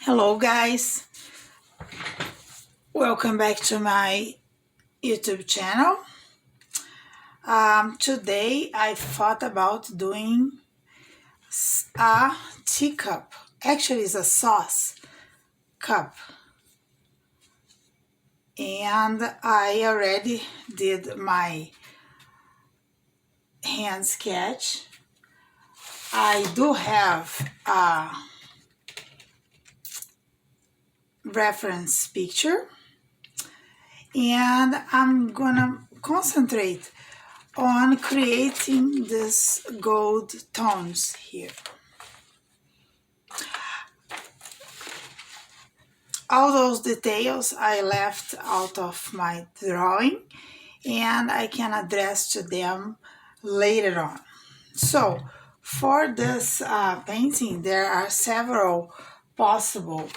Hello guys, welcome back to my YouTube channel. Today I thought about doing a teacup. Actually it's a sauce cup, and I already did my hand sketch. I do have a reference picture, and I'm gonna concentrate on creating this gold tones here. All those details I left out of my drawing, and I can address to them later on. So for this painting, there are several possible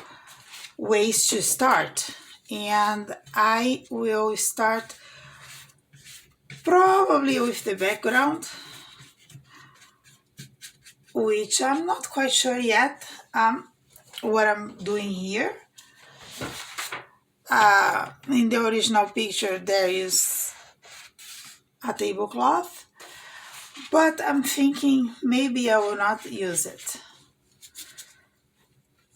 ways to start, and I will start probably with the background, which I'm not quite sure yet what I'm doing here. In the original picture there is a tablecloth, but I'm thinking maybe I will not use it.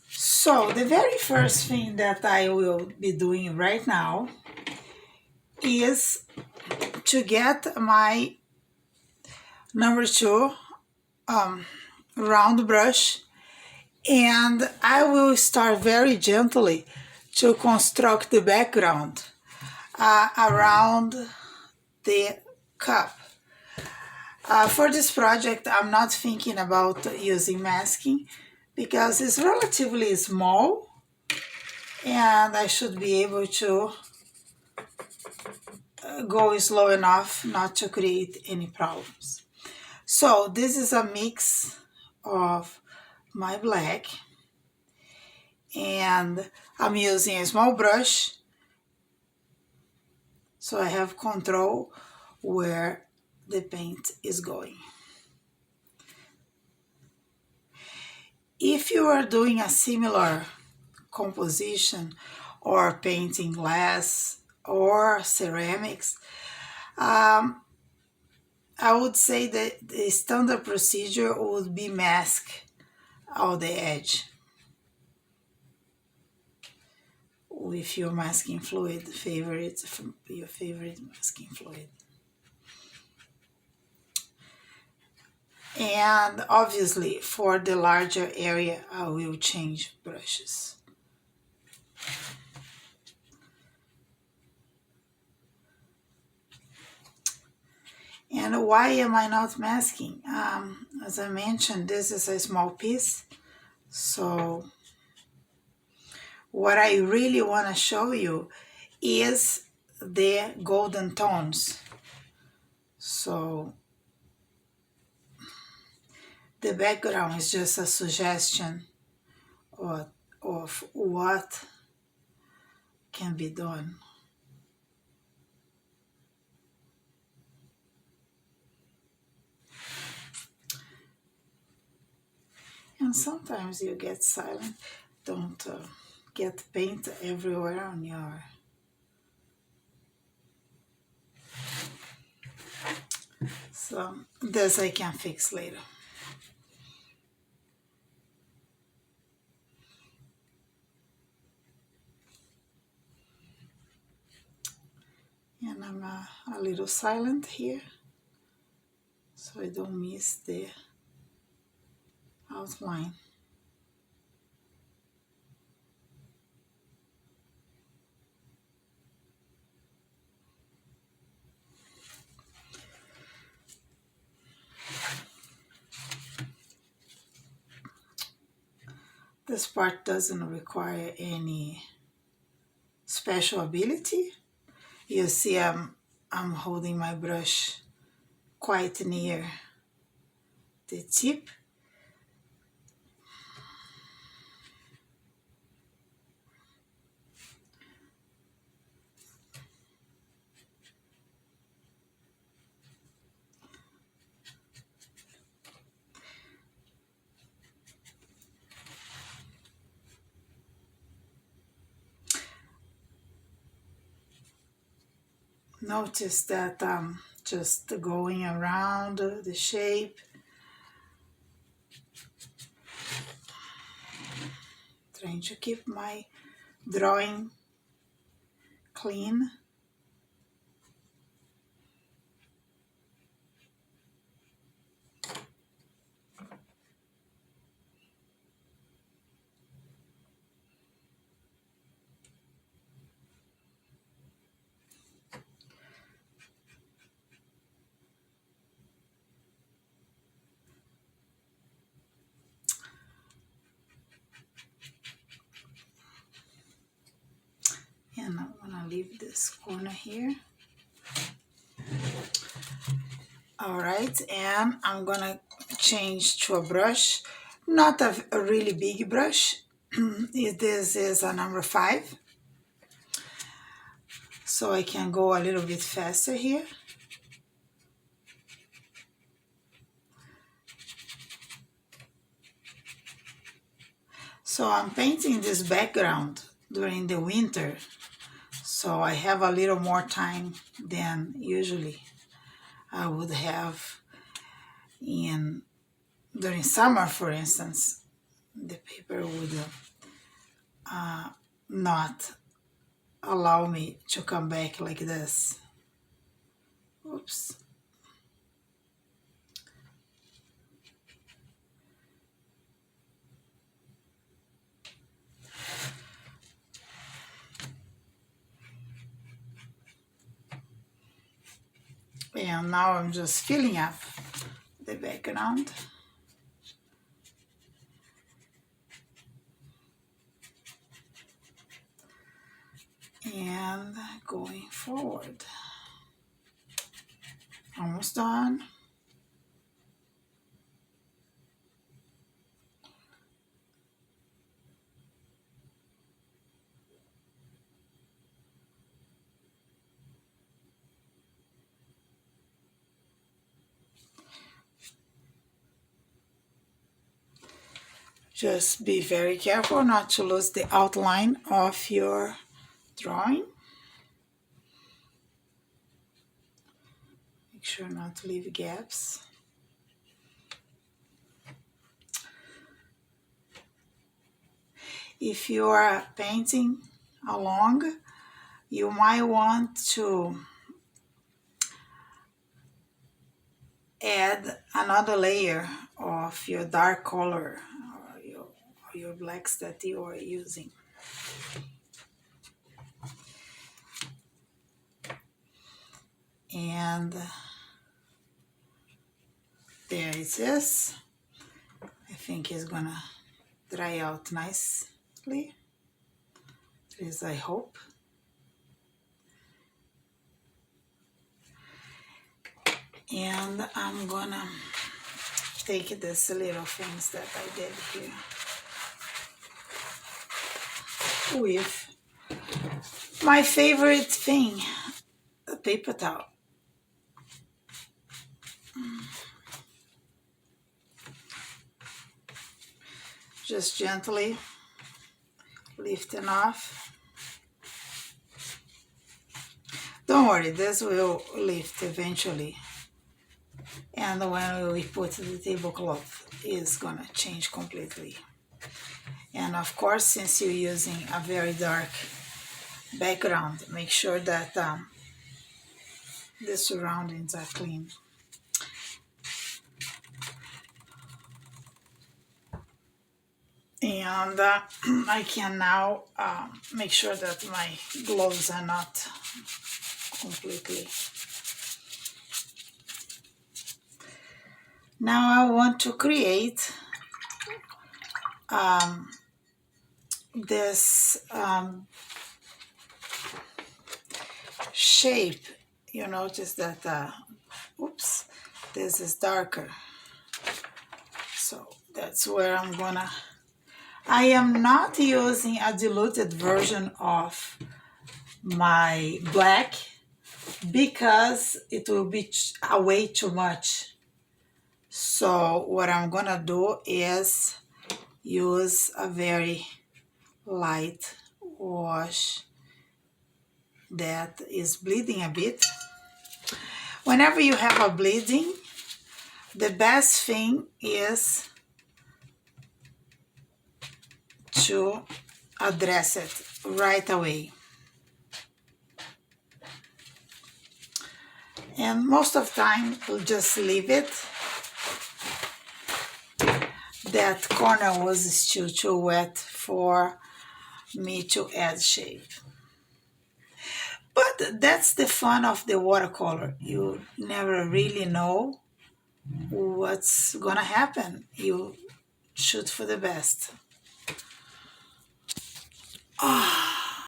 So the very first thing that I will be doing right now is to get my number 2 round brush, and I will start very gently to construct the background around the cup. For this project, I'm not thinking about using masking because it's relatively small and I should be able to go slow enough not to create any problems. So this is a mix of my black, and I'm using a small brush so I have control where the paint is going. If you are doing a similar composition or painting glass or ceramics, I would say that the standard procedure would be mask all the edge with your masking fluid, your favorite masking fluid. And obviously for the larger area I will change brushes. And why am I not masking? As I mentioned, this is a small piece, so what I really want to show you is the golden tones. So the background is just a suggestion of what can be done. And sometimes you get silent. Don't get paint everywhere on your... So this I can fix later. And I'm a little silent here so I don't miss the outline. This part doesn't require any special ability. You see I'm holding my brush quite near the tip. Notice that I'm just going around the shape, trying to keep my drawing clean. And I'm gonna leave this corner here. All right, and I'm gonna change to a brush, not a really big brush. This is a number 5, so I can go a little bit faster here. So I'm painting this background during the winter, so I have a little more time than usually I would have during summer, for instance. The paper would not allow me to come back like this. Oops. And now I'm just filling up the background. And going forward. Almost done. Just be very careful not to lose the outline of your drawing. Make sure not to leave gaps. If you are painting along, you might want to add another layer of your dark color or your blacks that you are using. And there it is. I think it's gonna dry out nicely, at least I hope. And I'm gonna take these little things that I did here with my favorite thing, the paper towel. Just gently lifting off. Don't worry, this will lift eventually. And when we put the tablecloth, it's gonna change completely. And of course, since you're using a very dark background, make sure that the surroundings are clean. And I can now make sure that my gloves are not completely. Now I want to create this shape. You notice that, oops, this is darker. So that's where I'm gonna, I am not using a diluted version of my black because it will be way too much. So what I'm gonna do is use a very light wash that is bleeding a bit Whenever you have a bleeding, the best thing is to address it right away. And most of the time, we'll just leave it. That corner was still too wet for me to add shape. But that's the fun of the watercolor. You never really know what's gonna happen. You shoot for the best.